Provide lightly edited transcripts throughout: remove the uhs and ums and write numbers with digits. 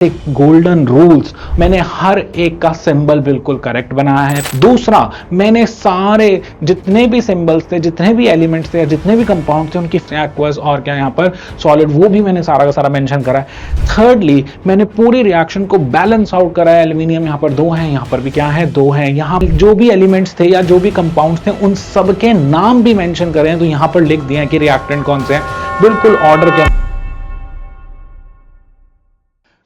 Golden rules, मैंने हर एक का सिंबल बिल्कुल करेक्ट बनाया है। दूसरा, मैंने सारे जितने भी सिंबल्स थे, जितने भी एलिमेंट्स थे, जितने भी कंपाउंड थे, उनकी एक्वस और क्या यहाँ पर सॉलिड, वो भी मैंने सारा का सारा मेंशन करा है। थर्डली, मैंने पूरी रिएक्शन को बैलेंस आउट करा है। एल्यूमिनियम यहाँ पर 2 है, यहाँ पर भी क्या है 2 है। यहाँ जो भी एलिमेंट्स थे या जो भी कंपाउंड्स थे उन सबके नाम भी मेंशन करे हैं, तो यहाँ पर लिख दिया है कि रिएक्टेंट कौन से हैं, बिल्कुल ऑर्डर के।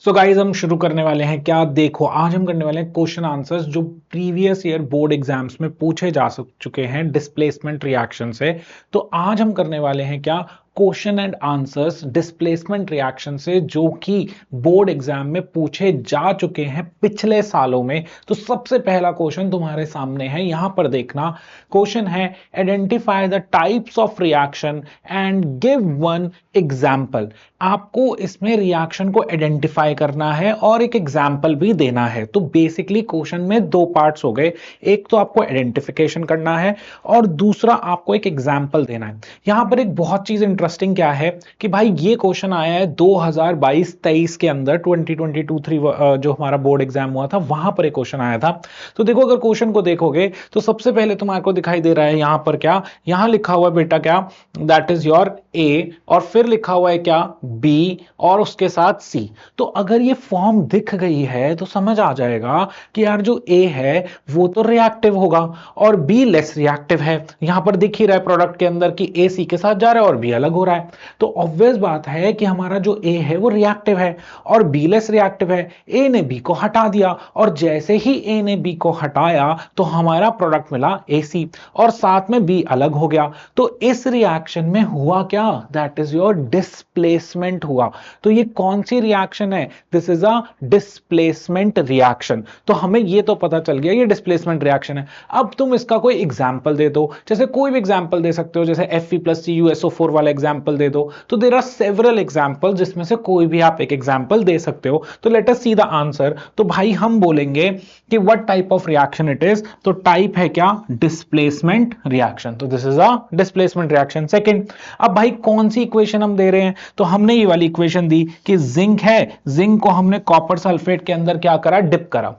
सो गाइज हम शुरू करने वाले हैं। क्या देखो, आज हम करने वाले हैं क्वेश्चन आंसर्स जो प्रीवियस ईयर बोर्ड एग्जाम्स में पूछे जा चुके हैं डिस्प्लेसमेंट रिएक्शन से। तो आज हम करने वाले हैं क्या, question and answers displacement reaction से, जो कि बोर्ड एग्जाम में पूछे जा चुके हैं पिछले सालों में। तो सबसे पहला क्वेश्चन तुम्हारे सामने है, यहां पर देखना। क्वेश्चन है, identify the types of reaction and give one example. आपको इसमें रिएक्शन को आइडेंटिफाई करना है और एक एग्जाम्पल भी देना है। तो बेसिकली क्वेश्चन में 2 पार्ट्स हो गए, एक तो आपको आइडेंटिफिकेशन करना है और दूसरा आपको एक एग्जाम्पल देना है। यहां पर एक बहुत चीज इंटरेस्टिंग क्या है कि भाई ये क्वेश्चन आया है 2022-23 के अंदर, 2022-23 जो हमारा बोर्ड एग्जाम हुआ था वहां पर एक क्वेश्चन आया था। तो देखो, अगर क्वेश्चन को देखोगे तो सबसे पहले तुम्हारे को दिखाई दे रहा है यहां पर क्या, यहां लिखा हुआ है बेटा क्या, दैट इज योर ए, और फिर लिखा हुआ है क्या बी, और उसके साथ सी। तो अगर ये फॉर्म दिख गई है तो समझ आ जाएगा कि यार जो ए है वो तो रिएक्टिव होगा और बी लेस रिएक्टिव है। यहां पर दिख ही रहा है प्रोडक्ट के अंदर कि ए सी के साथ जा रहा है और बी अलग हो रहा है। तो ऑब्वियस बात है कि हमारा जो ए है वो रिएक्टिव है और बी लेस रिएक्टिव है। ए ने बी को हटा दिया और जैसे ही ए ने बी को हटाया तो हमारा प्रोडक्ट मिला ए सी, और साथ में बी अलग हो गया। तो इस रिएक्शन में हुआ क्या, दैट इज योर डिस्प्लेसमेंट हुआ। तो ये कौन सी रिएक्शन है, this is a displacement reaction. तो हमें ये तो पता चल गया ये डिस्प्लेसमेंट रिएक्शन है। अब तुम इसका कोई एग्जांपल दे दो, जैसे कोई भी एग्जांपल दे सकते हो, जैसे Fe+CuSO4 वाला एग्जांपल दे दो। तो देयर आर सेवरल एग्जांपल जिसमें से कोई भी आप एक एग्जांपल दे सकते हो। तो let us see the answer. तो भाई हम बोलेंगे कि what type of reaction it is. तो टाइप है क्या, डिस्प्लेसमेंट रिएक्शन। तो this is a displacement reaction. Second, अब भाई कौन सी इक्वेशन हम दे रहे हैं, तो हमने ये वाली इक्वेशन दी कि जिंक है, जिंक को हमने कॉपर सल्फेट के अंदर क्या करा, डिप करा।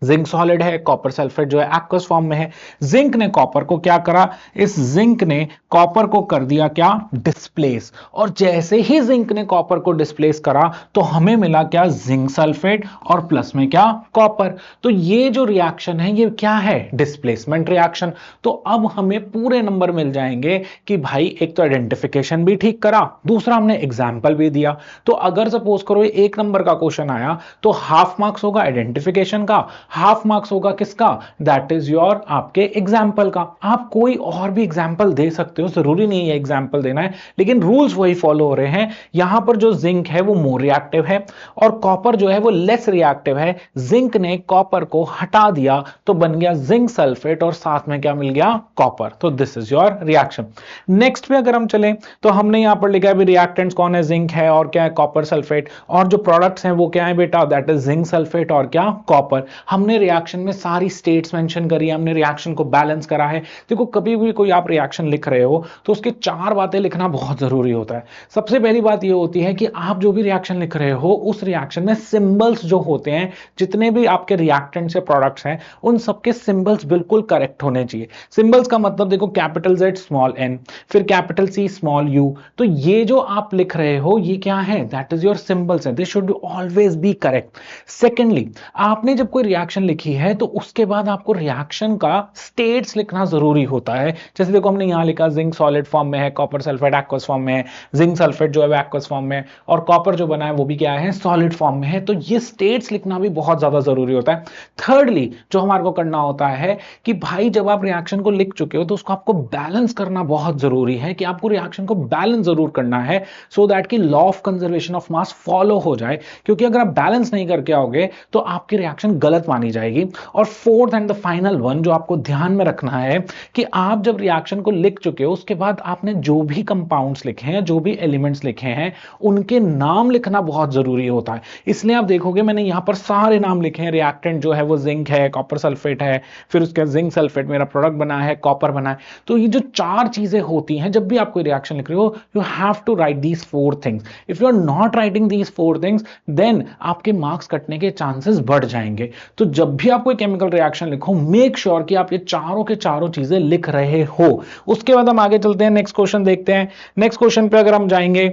जिंक सॉलिड है, कॉपर सल्फेट जो है एक्वस फॉर्म में है। जिंक ने कॉपर को क्या करा, इस जिंक ने कॉपर को कर दिया क्या, डिस्प्लेस। और जैसे ही जिंक ने कॉपर को डिस्प्लेस करा तो हमें मिला क्या, जिंक सल्फेट और प्लस में क्या, कॉपर। तो ये जो रिएक्शन है ये क्या है, डिस्प्लेसमेंट रिएक्शन। तो अब हमें पूरे नंबर मिल जाएंगे कि भाई एक तो आइडेंटिफिकेशन भी ठीक करा, दूसरा हमने एग्जाम्पल भी दिया। तो अगर सपोज करो 1 नंबर का क्वेश्चन आया तो हाफ मार्क्स होगा आइडेंटिफिकेशन का, हाफ मार्क्स होगा किसका, दैट इज योर आपके एग्जाम्पल का। आप कोई और भी एग्जाम्पल दे सकते हो, जरूरी नहीं है एग्जाम्पल देना है, लेकिन रूल्स वही फॉलो हो रहे हैं। यहां पर जो जिंक है वो मोर रिएक्टिव है और कॉपर जो है वो लेस रिएक्टिव है। जिंक ने कॉपर को हटा दिया तो बन गया जिंक सल्फेट और साथ में क्या मिल गया, कॉपर। तो this is your reaction. Next पे अगर हम चले तो हमने यहां पर लिखा है रिएक्टेंट्स कौन है, जिंक है और क्या है, कॉपर सल्फेट, और जो प्रोडक्ट्स हैं वो क्या है बेटा, दैट इज जिंक सल्फेट और क्या, कॉपर। हमने रिएक्शन में सारी स्टेट्स मेंशन करी है, हमने रिएक्शन को बैलेंस करा है। देखो, कभी भी कोई आप रिएक्शन लिख रहे हो तो उसके 4 बातें लिखना बहुत जरूरी होता है। सबसे पहली बात ये होती है कि आप जो भी रिएक्शन लिख रहे हो उस रिएक्शन में सिंबल्स जो होते हैं, जितने भी आपके रिएक्टेंट्स या प्रोडक्ट्स हैं, उन सबके सिंबल्स बिल्कुल करेक्ट होने चाहिए। सिंबल्स का मतलब देखो, कैपिटल Z स्मॉल n, फिर कैपिटल C स्मॉल u। तो ये जो आप लिख रहे हो ये क्या है, दैट इज योर सिंबल्स है, this should always be correct. Secondly, आपने जब कोई रिएक्शन लिखी है तो उसके बाद आपको रिएक्शन का स्टेट्स लिखना जरूरी होता है। जैसे देखो, हमने यहां लिखा जिंक सॉलिड फॉर्म में है, कॉपर सल्फेट एक्वस फॉर्म में है, जिंक सल्फेट जो है एक्वस फॉर्म में, और कॉपर जो बना है वो भी क्या है, सॉलिड फॉर्म में है। तो ये स्टेट्स लिखना भी बहुत ज्यादा जरूरी होता है। थर्डली, जो हमारे को करना होता है कि भाई जब आप रिएक्शन को लिख चुके हो तो उसको आपको बैलेंस करना बहुत जरूरी है, कि आपको रिएक्शन को बैलेंस जरूर करना है, सो दैट कि law of conservation of mass follow हो जाए। क्योंकि अगर आप बैलेंस नहीं करके आओगे तो आपकी रिएक्शन गलत मानी जाएगी। और fourth and the final one जो आपको ध्यान में रखना है कि आप जब रिएक्शन को लिख चुके हो उसके बाद आपने जो भी कंपाउंड्स लिखे हैं, जो भी एलिमेंट्स लिखे हैं, उनके नाम लिखना बहुत जरूरी होता है। इसलिए आप देखोगे मैंने यहां पर सारे नाम लिखे हैं। रिएक्टेंट जो है वो जिंक है, कॉपर सल्फेट है, फिर उसके जिंक सल्फेट मेरा प्रोडक्ट बना है, कॉपर बना है। तो ये जो चार चीजें होती हैं, जब भी आप कोई रिएक्शन लिख रहे हो, you have to write these four things. If you are not writing these four things, then आपके मार्क्स कटने के चांसेस बढ़ जाएंगे। तो जब भी आप कोई केमिकल रिएक्शन लिखो, मेक श्योर कि आप ये चारों के चारों चीजें लिख रहे हो। उसके बाद हम आगे चलते हैं, नेक्स्ट क्वेश्चन देखते हैं। नेक्स्ट क्वेश्चन पे अगर हम जाएंगे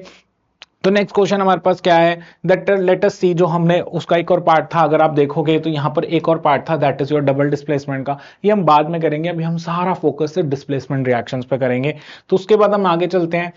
तो नेक्स्ट क्वेश्चन हमारे पास क्या है, दैट लेट अस सी, जो हमने उसका एक और पार्ट था, अगर आप देखोगे तो यहां पर एक और पार्ट था, that is your double displacement का। ये हम बाद में करेंगे, अभी हम सारा फोकस सिर्फ डिस्प्लेसमेंट रिएक्शंस पे करेंगे। तो उसके बाद हम आगे चलते हैं।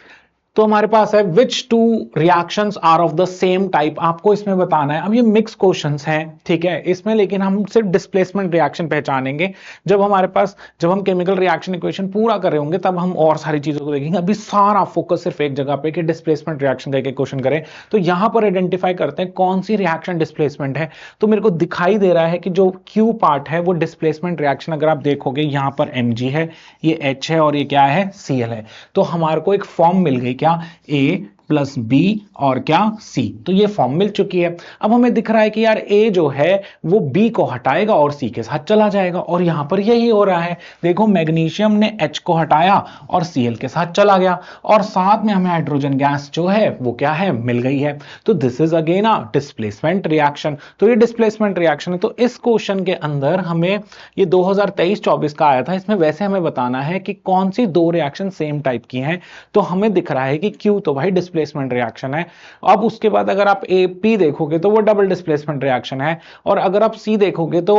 तो हमारे पास है which two reactions are of the same type, आपको इसमें बताना है। अब ये मिक्स क्वेश्चंस हैं, ठीक है इसमें, लेकिन हम सिर्फ डिस्प्लेसमेंट रिएक्शन पहचानेंगे। जब हम केमिकल रिएक्शन इक्वेशन पूरा कर रहे होंगे तब हम और सारी चीजों को देखेंगे। अभी सारा फोकस सिर्फ एक जगह पे कि डिस्प्लेसमेंट रिएक्शन का एक क्वेश्चन करें। तो यहां पर आइडेंटिफाई करते हैं कौन सी रिएक्शन डिस्प्लेसमेंट है। तो मेरे को दिखाई दे रहा है कि जो क्यू पार्ट है वो डिस्प्लेसमेंट रिएक्शन, अगर आप देखोगे यहां पर Mg है, ये H है और ये क्या है, Cl है। तो हमारे को एक फॉर्म मिल गई, क्या, A प्लस बी और क्या, सी। तो ये फॉर्म मिल चुकी है। अब हमें दिख रहा है कि यार ए जो है वो बी को हटाएगा और सी के साथ चला जाएगा, और यहां पर यही हो रहा है। देखो मैग्नीशियम ने एच को हटाया और सीएल के साथ चला गया, और साथ में हमें हाइड्रोजन गैस जो है वो क्या है, मिल गई है। तो this is again a displacement reaction. तो ये डिस्प्लेसमेंट रिएक्शन है। तो इस क्वेश्चन के अंदर हमें ये 2023-24 का आया था, इसमें वैसे हमें बताना है कि कौन सी दो रिएक्शन सेम टाइप की हैं। तो हमें दिख रहा है कि क्यू तो भाई डिस्प्लेसमेंट रिएक्शन है। अब उसके बाद अगर आप ए पी देखोगे तो वो डबल डिस्प्लेसमेंट रिएक्शन है, और अगर आप सी देखोगे तो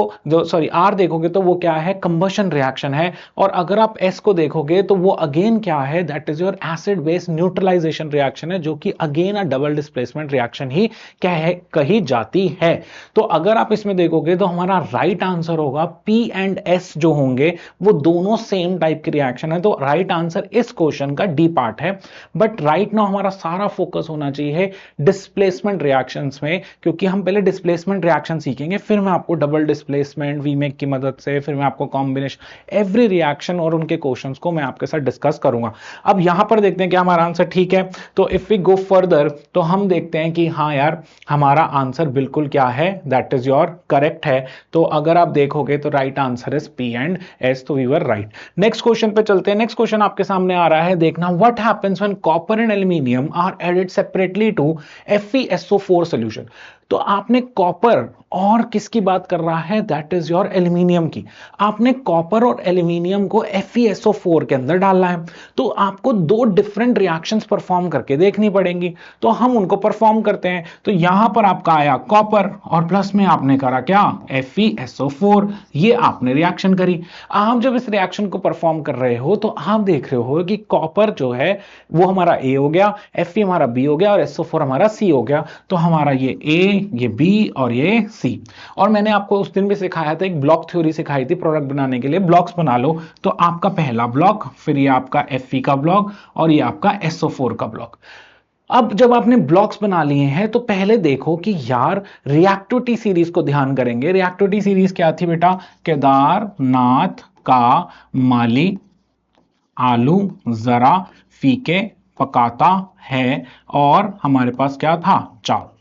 आर देखोगे तो वो क्या है, कंबशन रिएक्शन है। और अगर आप एस को देखोगे तो वो अगेन क्या है, that is your acid base neutralisation reaction है, जो कि again a double displacement reaction ही क्या है, कही जाती है। तो अगर आप इसमें देखोगे तो हमारा राइट आंसर होगा पी एंड एस जो होंगे वो दोनों सेम टाइप की रिएक्शन है। तो राइट आंसर इस क्वेश्चन का डी पार्ट है। बट राइट नाउ हमारा सारा फोकस होना चाहिए डिस्प्लेसमेंट रिएक्शंस में, क्योंकि हम पहले डिस्प्लेसमेंट रिएक्शन सीखेंगे, फिर मैं आपको डबल डिस्प्लेसमेंट वीमेक की मदद से, फिर मैं आपको कॉम्बिनेशन एवरी रिएक्शन और उनके क्वेश्चंस को मैं आपके साथ डिस्कस करूंगा। अब यहां पर देखते हैं कि हमारा आंसर ठीक है। तो इफ वी गो फर्दर तो हम देखते हैं कि हाँ यार हमारा आंसर बिल्कुल क्या है, दैट इज योर करेक्ट है। तो अगर आप देखोगे तो right answer is P and S, तो we were right. Next question पे चलते हैं। नेक्स्ट क्वेश्चन आपके सामने आ रहा है, देखना, what happens when copper and aluminium are added separately to FeSO4 solution. तो आपने कॉपर और किसकी बात कर रहा है, दैट इज योर एल्यूमिनियम की। आपने कॉपर और एल्यूमिनियम को FeSO4 के अंदर डालना है, तो आपको दो डिफरेंट रिएक्शंस परफॉर्म करके देखनी पड़ेंगी। तो हम उनको परफॉर्म करते हैं। तो यहां पर आपका आया कॉपर और प्लस में आपने करा क्या, FeSO4, ये आपने रिएक्शन करी। आप जब इस रिएक्शन को परफॉर्म कर रहे हो तो आप देख रहे हो कि कॉपर जो है वो हमारा A हो गया, Fe हमारा B हो गया और SO4 हमारा C हो गया। तो हमारा ये A, ये B और ये C। और मैंने आपको उस दिन भी सिखाया था, एक ब्लॉक थ्योरी सिखाई थी प्रोडक्ट बनाने के लिए, ब्लॉक्स बना लो। तो आपका पहला ब्लॉक, फिर ये आपका Fe का ब्लॉक और ये आपका SO4 का ब्लॉक। अब जब आपने ब्लॉक्स बना लिए हैं तो पहले देखो कि यार रिएक्टिविटी सीरीज को ध्यान करेंगे। रिएक्टिविटी सीरीज क्या थी बेटा, केदारनाथ का माली आलू जरा फीके पकाता है, और हमारे पास क्या था, चाप।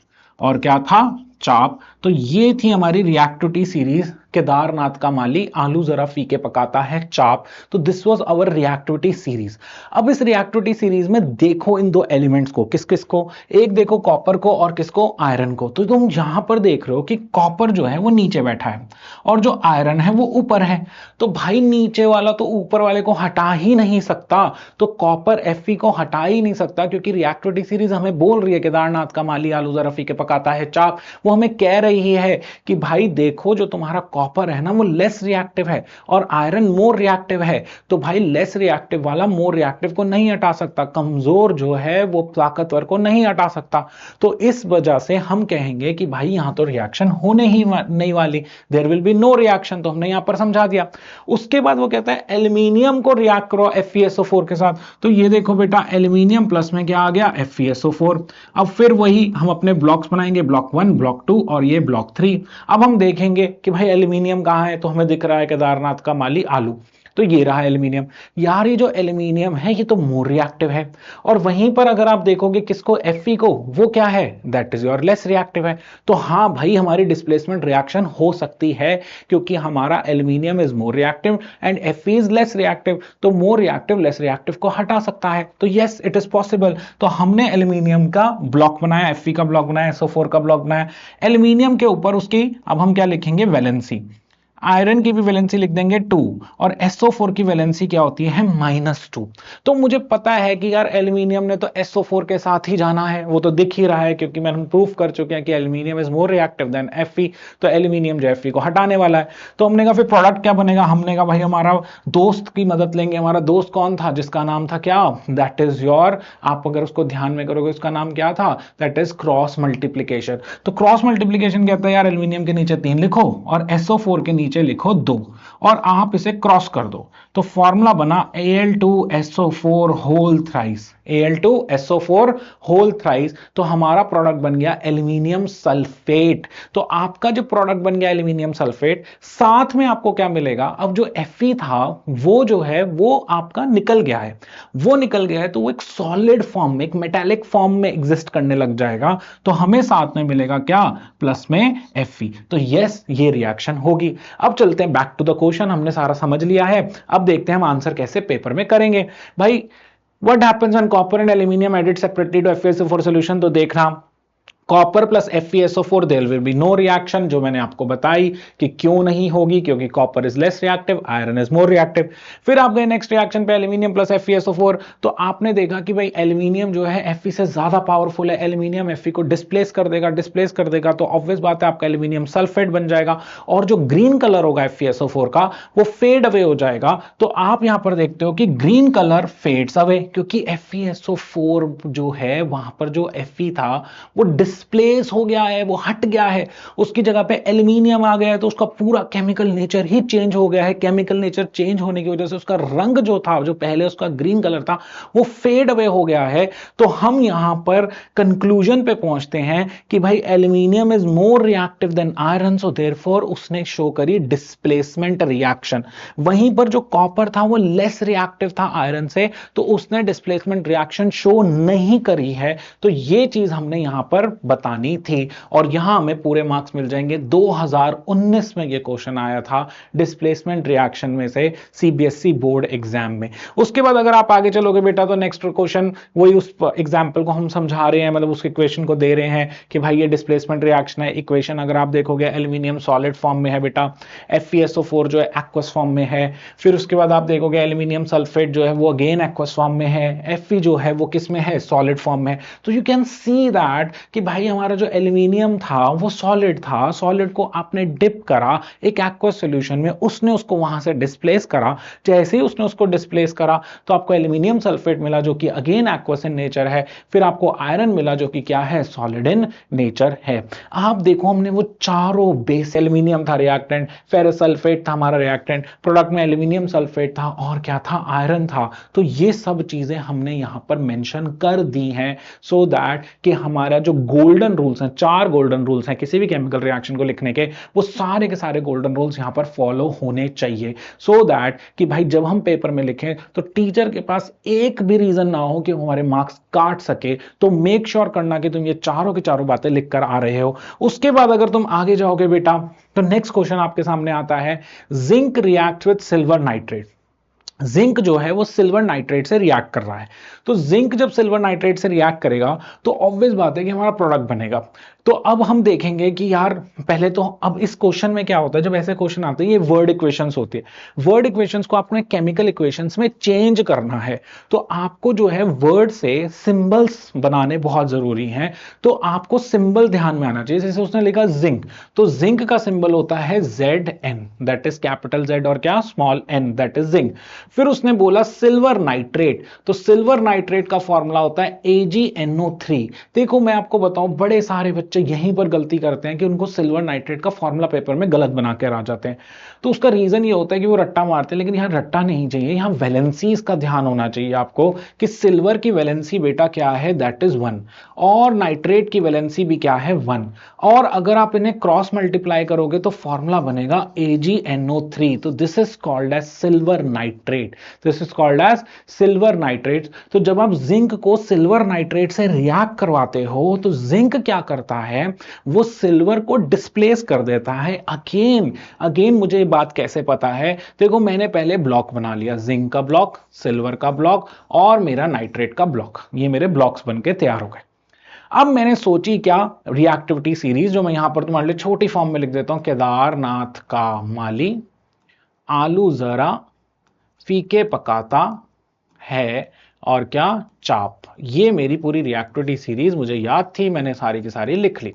और क्या था, चाप। तो ये थी हमारी रिएक्टिविटी सीरीज, केदारनाथ का माली आलू जरा फीके पकाता है, चाप। तो this was our reactivity series. अब इस रिएक्टिविटी सीरीज में देखो इन दो एलिमेंट्स को, किस किस को, एक देखो कॉपर को और किसको, आयरन को। तो तुम यहां पर देख रहे हो कि कॉपर जो है वो नीचे बैठा है और जो आयरन है वो ऊपर है। तो भाई नीचे वाला तो ऊपर वाले को हटा ही नहीं सकता, तो कॉपर Fe को हटा ही नहीं सकता, क्योंकि रिएक्टिविटी सीरीज हमें बोल रही है केदारनाथ का माली आलू जरा फीके पकाता है, चाप। वो हमें कह रही है कि भाई देखो जो तुम्हारा कॉपर है ना वो लेस रिएक्टिव है और आयरन मोर रिएक्टिव है, तो भाई लेस रिएक्टिव वाला मोर रिएक्टिव को नहीं हटा सकता, कमजोर जो है वो ताकतवर को नहीं हटा सकता। तो इस वजह से हम कहेंगे कि भाई यहां तो रिएक्शन होने ही नहीं वाली, there will be no reaction, तो हमने यहां पर समझा दिया। उसके बाद वो कहता है एल्यूमिनियम को रिएक्ट करो FeSO4 के साथ, तो ये देखो बेटा एल्यूमिनियम प्लस में क्या आ गया FeSO4। अब फिर वही हम अपने ब्लॉक्स बनाएंगे, ब्लॉक 1 ब्लॉक 2 और ये ब्लॉक 3। अब हम देखेंगे कि भाई एल्यूमिनियम कहां है, तो हमें दिख रहा है केदारनाथ का माली आलू, तो ये रहा एल्यूमिनियम। यार ये जो एल्यूमिनियम है ये तो मोर रिएक्टिव है, और वहीं पर अगर आप देखोगे किसको Fe को, वो क्या है, that is your less reactive है। तो हाँ भाई हमारी डिस्प्लेसमेंट रिएक्शन हो सकती है क्योंकि हमारा aluminium is more reactive and Fe is less reactive, तो मोर रिएक्टिव लेस रिएक्टिव को हटा सकता है, तो यस इट इज पॉसिबल। तो हमने एल्यूमिनियम का ब्लॉक बनाया, Fe का ब्लॉक बनाया, SO4 का ब्लॉक बनाया, एल्यूमिनियम के ऊपर उसकी अब हम क्या लिखेंगे, वैलेंसी। आयरन की भी वैलेंसी लिख देंगे 2 और SO4 की वैलेंसी क्या होती है -2। तो मुझे पता है कि यार एल्यूमिनियम ने तो SO4 के साथ ही जाना है, वो तो दिख ही रहा है क्योंकि मैंने प्रूफ कर चुके हैं कि aluminium is more reactive than Fe, तो एल्यूमिनियम जो Fe को हटाने वाला है। तो हमने कहा फिर प्रोडक्ट क्या बनेगा, हमने कहा भाई हमारा दोस्त की मदद लेंगे। हमारा दोस्त कौन था, जिसका नाम था क्या, दैट इज योर, आप अगर उसको ध्यान में करोगे उसका नाम क्या था, दैट इज क्रॉस मल्टीप्लीकेशन। तो क्रॉस मल्टीप्लीकेशन कहता है यार एल्यूमिनियम के नीचे 3 लिखो और SO4 के नीचे लिखो 2 और आप इसे क्रॉस कर दो, तो फॉर्मूला बना Al2SO4 whole thrice, Al2SO4 whole thrice. तो हमारा प्रोडक्ट बन गया एल्यूमिनियम सल्फेट। तो आपका जो प्रोडक्ट बन गया एल्यूमिनियम सल्फेट, साथ में आपको क्या मिलेगा, अब जो Fe था वो जो है वो आपका निकल गया है, वो निकल गया है तो वो एक सॉलिड फॉर्म में, एक मेटालिक फॉर्म में एग्जिस्ट करने लग जाएगा, तो हमें साथ में मिलेगा क्या, प्लस में Fe। तो यस ये रिएक्शन होगी। अब चलते हैं बैक टू द क्वेश्चन, हमने सारा समझ लिया है, अब देखते हैं हम आंसर कैसे पेपर में करेंगे। भाई what happens when copper and aluminium added separately to FeSO4 solution, तो देखना copper plus FeSO4 there will be no reaction, जो मैंने आपको बताई कि क्यों नहीं होगी, क्योंकि copper is less reactive, iron is more reactive. फिर आप गए नेक्स्ट रिएक्शन पे एल्यूमिनियम प्लस FeSO4, तो आपने देखा कि भाई एल्यूमिनियम जो है Fe से ज्यादा पावरफुल है, एल्यूमिनियम Fe को डिस्प्लेस कर देगा, तो ऑब्वियस बात है आपका एल्यूमिनियम सल्फेट बन जाएगा और जो ग्रीन कलर होगा FeSO4 का वो फेड अवे हो जाएगा। तो आप यहां पर देखते हो कि ग्रीन कलर फेड्स अवे क्योंकि FeSO4 जो है वहां पर जो Fe था वो डिस्प्लेस हो गया है, वो हट गया है, उसकी जगह पे एल्यूमिनियम आ गया है, तो उसका पूरा केमिकल नेचर ही चेंज हो गया है। केमिकल नेचर चेंज होने की वजह से उसका रंग जो था, जो पहले उसका ग्रीन कलर था, वो फेड अवे हो गया है। तो हम यहां पर कंक्लूजन पे पहुंचते हैं कि भाई aluminium is more reactive than iron, so therefore उसने शो करी डिस्प्लेसमेंट रिएक्शन। वहीं पर जो कॉपर था वो लेस रिएक्टिव था आयरन से, तो उसने डिस्प्लेसमेंट रिएक्शन शो नहीं करी है। तो ये चीज हमने यहां पर बतानी थी और यहां हमें पूरे मार्क्स मिल जाएंगे। 2019 में ये क्वेश्चन आया था डिस्प्लेसमेंट रिएक्शन में से CBSE बोर्ड एग्जाम में। उसके बाद अगर आप आगे चलोगे बेटा तो नेक्स्ट क्वेश्चन वही उस एग्जांपल को हम समझा रहे हैं, मतलब उस इक्वेशन को दे रहे हैं कि भाई ये डिस्प्लेसमेंट रिएक्शन है। इक्वेशन अगर आप देखोगे एल्यूमिनियम सॉलिड फॉर्म में है बेटा, FeSO4 जो है एक्वस फॉर्म में है, फिर उसके बाद आप देखोगे एल्यूमिनियम सल्फेट जो है वो अगेन एक्वस फॉर्म में है, Fe जो है वो किस में है, सॉलिड फॉर्म में। तो यू कैन सी दैट कि भाई हमारा जो एल्यूमिनियम था वो सॉलिड था, सॉलिड को आपने डिप करा एक एक्वस सॉल्यूशन में, उसने उसको वहां से डिस्प्लेस करा। जैसे ही उसने उसको डिस्प्लेस करा तो आपको एल्यूमिनियम सल्फेट मिला जो कि अगेन एक्वस इन नेचर है, फिर आपको आयरन मिला जो कि क्या है, सॉलिड इन नेचर है। आप देखो हमने वो चारों बेस, एल्यूमिनियम था रिएक्टेंट, फेरस सल्फेट था हमारा रिएक्टेंट, प्रोडक्ट में एल्यूमिनियम सल्फेट था और क्या था, आयरन था। तो ये सब चीजें हमने यहां पर मेंशन कर दी हैं सो दैट कि हमारा जो गोल्डन रूल्स हैं, 4 गोल्डन रूल्स हैं किसी भी केमिकल रिएक्शन को लिखने के, वो सारे के सारे गोल्डन रूल्स यहां पर फॉलो होने चाहिए सो दैट कि भाई जब हम पेपर में लिखें तो टीचर के पास एक भी रीजन ना हो कि वो हमारे मार्क्स काट सके। तो मेक श्योर करना कि तुम ये चारों की चारों बातें लिख कर आ रहे हो। उसके बाद अगर तुम आगे जाओगे बेटा तो नेक्स्ट क्वेश्चन आपके सामने आता है, zinc react with silver nitrate. Zinc जो है वो सिल्वर नाइट्रेट से रिएक्ट कर रहा है, तो जिंक जब सिल्वर नाइट्रेट से रिएक्ट करेगा तो ऑब्वियस बात है कि हमारा प्रोडक्ट बनेगा। तो अब हम देखेंगे कि यार पहले तो अब इस क्वेश्चन में क्या होता है, जब ऐसे क्वेश्चन आते हैं ये वर्ड इक्वेशंस होती है, वर्ड इक्वेशंस को आपने केमिकल इक्वेशंस में चेंज करना है, तो आपको जो है वर्ड से सिंबल्स बनाने बहुत जरूरी हैं। तो आपको सिंबल ध्यान में आना चाहिए। जैसे उसने लिखा जिंक, तो जिंक का सिंबल होता है ZN, that is capital Z और क्या small n, that is zinc. फिर उसने बोला सिल्वर नाइट्रेट, तो सिल्वर नाइट्रेट का फॉर्मूला होता है AgNO3। देखो मैं आपको बताऊं, बड़े सारे बच्चे यहीं पर गलती करते हैं कि उनको सिल्वर नाइट्रेट का फॉर्मूला पेपर में गलत बना के आ जाते हैं। तो उसका रीजन ये होता है कि वो रट्टा मारते हैं, लेकिन यहां रट्टा नहीं चाहिए, यहां वैलेंसीज का ध्यान होना चाहिए आपको कि सिल्वर की वैलेंसी बेटा क्या है, दैट इज 1, और नाइट्रेट की वैलेंसी भी क्या है 1, और अगर आप इन्हें क्रॉस मल्टीप्लाई करोगे तो फॉर्मूला बनेगा AgNO3। तो this is called as silver nitrate, this is called as silver nitrate. तो जब आप जिंक को सिल्वर नाइट्रेट से रिएक्ट करवाते हो तो जिंक क्या करता है, वो सिल्वर को डिस्प्लेस कर देता है। अगेन अगेन मुझे ये बात कैसे पता है, देखो मैंने पहले ब्लॉक बना लिया, जिंक का ब्लॉक, सिल्वर का ब्लॉक और मेरा नाइट्रेट का ब्लॉक, ये मेरे ब्लॉक्स बनके तैयार हो गए। अब मैंने सोची क्या, रिएक्टिविटी सीरीज, जो मैं यहां पर तुम्हारे लिए छोटी फॉर्म में लिख देता हूं, केदारनाथ का माली आलू जरा फीके पकाता है और क्या चाप। ये मेरी पूरी रिएक्टिविटी सीरीज मुझे याद थी, मैंने सारी की सारी लिख ली।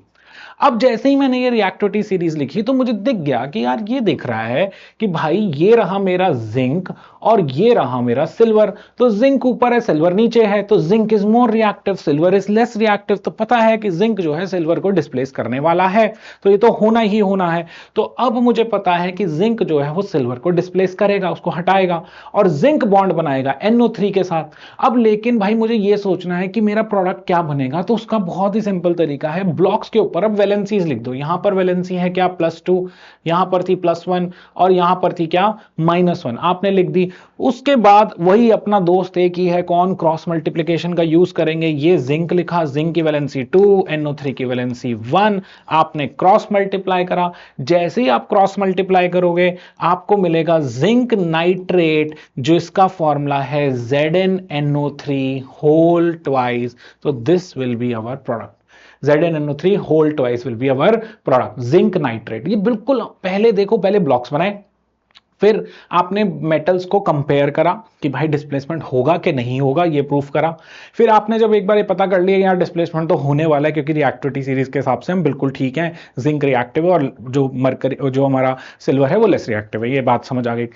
अब जैसे ही मैंने ये रिएक्टिविटी सीरीज लिखी तो मुझे दिख गया कि यार ये दिख रहा है कि भाई ये रहा मेरा जिंक और ये रहा मेरा सिल्वर, तो जिंक ऊपर है सिल्वर नीचे है, तो zinc is more reactive silver is less reactive. तो पता है कि जिंक जो है सिल्वर को डिस्प्लेस करने वाला है, तो ये तो होना ही होना है। तो अब मुझे पता है कि जिंक जो है वो सिल्वर को डिस्प्लेस करेगा, उसको हटाएगा और जिंक बॉन्ड बनाएगा NO3 के साथ। अब लेकिन भाई मुझे ये सोचना है कि मेरा प्रोडक्ट क्या बनेगा, तो उसका बहुत ही सिंपल तरीका है, ब्लॉक्स के ऊपर अब वैलेंसीज लिख दो। यहां पर वैलेंसी है क्या +2, यहां पर थी +1 और यहां पर थी क्या -1, आपने लिख दी। उसके बाद वही अपना दोस्त एक ही है, कौन, क्रॉस मल्टीप्लिकेशन का यूज करेंगे। ये जिंक लिखा, जिंक की वैलेंसी 2, NO3 की वैलेंसी 1, आपने क्रॉस मल्टीप्लाई करा। जैसे ही आप क्रॉस मल्टीप्लाई करोगे आपको मिलेगा जिंक नाइट्रेट, जो इसका फॉर्मूला है ZnNO3 होल ट्वाइस। तो this will be our product, ZnNO3 whole twice will be our product, zinc nitrate. ये बिल्कुल पहले देखो, पहले ब्लॉक्स बनाए, फिर आपने मेटल्स को कंपेयर करा कि भाई डिस्प्लेसमेंट होगा कि नहीं होगा, ये प्रूफ करा। फिर आपने जब एक बार ये पता कर लिया यार डिस्प्लेसमेंट तो होने वाला है, क्योंकि रिएक्टिविटी सीरीज के हिसाब से हम बिल्कुल ठीक है, जिंक रिएक्टिव है और जो मरकरी जो हमारा सिल्वर है वो लेस रिएक्टिव है, ये बात समझ आ गई।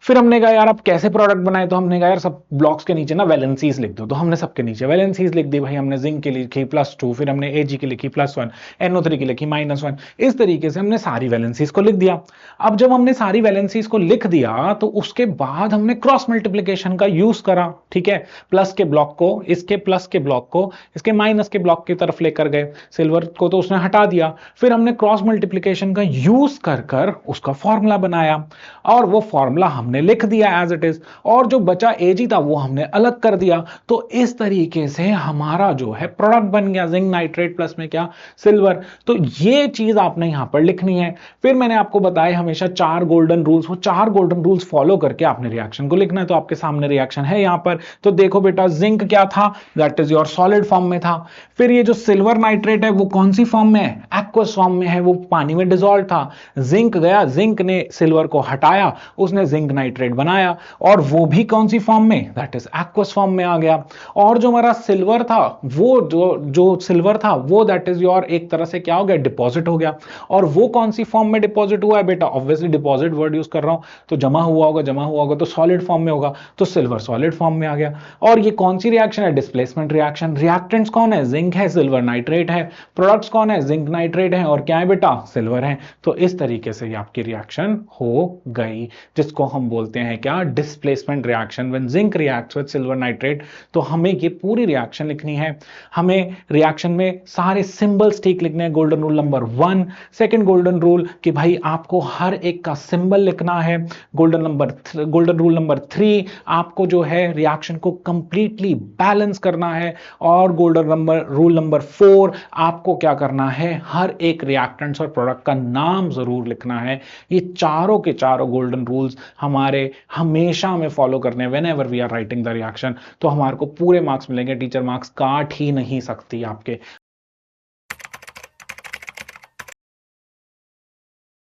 फिर हमने कहा यार अब कैसे प्रोडक्ट बनाए, तो हमने कहा यार सब ब्लॉक्स के नीचे ना वैलेंसीज लिख दो, तो हमने सबके नीचे वैलेंसीज लिख दी। भाई हमने जिंक की लिखी +2, फिर हमने Ag की लिखी +1, NO3 की लिखी -1, इस तरीके से हमने सारी वैलेंसीज को लिख दिया। अब जब हमने सारी वैलेंसीज को लिख दिया तो उसके बाद हमने क्रॉस मल्टीप्लीकेशन का यूज करा, ठीक है, प्लस के ब्लॉक को इसके प्लस के ब्लॉक को इसके माइनस के ब्लॉक की तरफ लेकर गए, सिल्वर को तो उसने हटा दिया। फिर हमने क्रॉस मल्टीप्लीकेशन का यूज कर कर उसका फॉर्मूला बनाया और वो फॉर्मूला हमने लिख दिया एज इट इज, और जो बचा Ag था वो हमने अलग कर दिया। तो इस तरीके से हमारा जो है प्रोडक्ट बन गया, जिंक नाइट्रेट प्लस में क्या, सिल्वर। तो ये चीज आपने यहां पर लिखनी है। फिर मैंने आपको बताया हमेशा 4 गोल्डन रूल्स, वो 4 गोल्डन रूल्स फॉलो करके आपने रिएक्शन को लिखना है। तो आपके सामने रिएक्शन है यहां पर, तो देखो बेटा जिंक क्या था, that is your solid form में था। फिर ये जो सिल्वर नाइट्रेट है वो कौन सी फॉर्म में है, एक्वस फॉर्म में है, वो पानी में डिसॉल्व था। जिंक गया, जिंक ने सिल्वर को हटाया, उसने जिंक नाइट्रेट बनाया, और वो भी कौन सी फॉर्म में, दैट इज एक्वस फॉर्म में आ गया। और जो हमारा सिल्वर था, वो जो सिल्वर था वो दैट इज योर एक तरह से क्या हो गया, डिपॉजिट हो गया। और वो कौन सी फॉर्म में डिपॉजिट हुआ है बेटा, ऑब्वियसली डिपॉजिट वर्ड यूज कर रहा हूं, तो जमा हुआ होगा तो सॉलिड फॉर्म में होगा, तो सिल्वर सॉलिड फॉर्म में आ गया। और ये कौन सी रिएक्शन है, डिस्प्लेसमेंट रिएक्शन। रिएक्टेंट्स कौन है, जिंक है, सिल्वर नाइट्रेट है। प्रोडक्ट्स कौन है, जिंक नाइट्रेट है, और क्या है बेटा, सिल्वर है। तो इस तरीके से ये आपकी रिएक्शन हो गई, जिसको हम बोलते हैं क्या, displacement reaction. When zinc reacts with silver nitrate, तो हमें ये पूरी रिएक्शन लिखनी है। हमें रिएक्शन में सारे सिंबल्स ठीक लिखने हैं। Golden rule number 1, second golden rule कि भाई आपको हर एक का सिंबल लिखना है। गोल्डन रूल नंबर 3, आपको जो है रिएक्शन को कंप्लीटली बैलेंस करना है। और गोल्डन रूल नंबर 4, आपको क्या करना है, हर एक रिएक्टेंट्स और प्रोडक्ट का नाम जरूर लिखना है। ये चारों के चारों गोल्डन रूल्स हमारे हमेशा हमें फॉलो करने हैं whenever we are writing the reaction. तो हमारे को पूरे मार्क्स मिलेंगे, टीचर मार्क्स काट ही नहीं सकती आपके।